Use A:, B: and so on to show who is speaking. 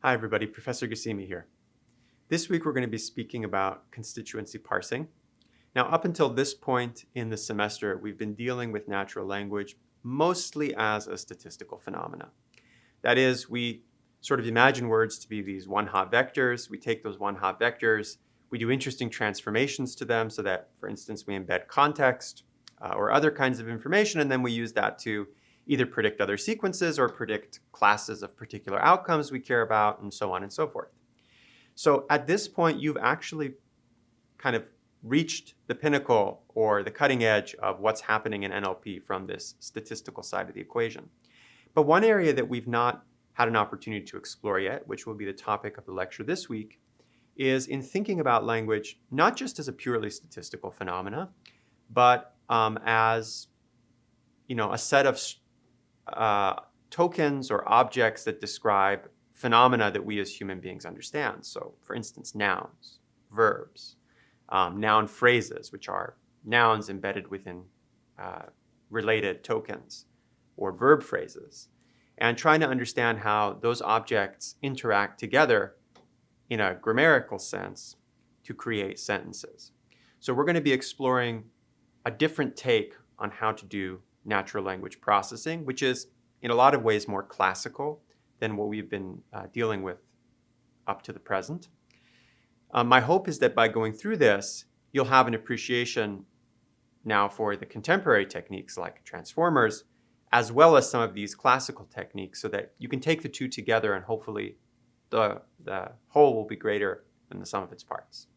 A: Hi everybody, Professor Gassimi here. This week we're going to be speaking about constituency parsing. Now up until this point in the semester, we've been dealing with natural language mostly as a statistical phenomena. That is, we sort of imagine words to be these one-hot vectors. We take those one-hot vectors, we do interesting transformations to them so that, for instance, we embed context or other kinds of information, and then we use that to either predict other sequences or predict classes of particular outcomes we care about, and so on and so forth. So at this point, you've actually kind of reached the pinnacle or the cutting edge of what's happening in NLP from this statistical side of the equation. But one area that we've not had an opportunity to explore yet, which will be the topic of the lecture this week, is in thinking about language not just as a purely statistical phenomena, but as a set of tokens or objects that describe phenomena that we as human beings understand. So, for instance, nouns, verbs, noun phrases, which are nouns embedded within related tokens, or verb phrases, and trying to understand how those objects interact together in a grammatical sense to create sentences. So we're going to be exploring a different take on how to do natural language processing, which is in a lot of ways more classical than what we've been dealing with up to the present. My hope is that by going through this, you'll have an appreciation now for the contemporary techniques like transformers, as well as some of these classical techniques, so that you can take the two together and hopefully the whole will be greater than the sum of its parts.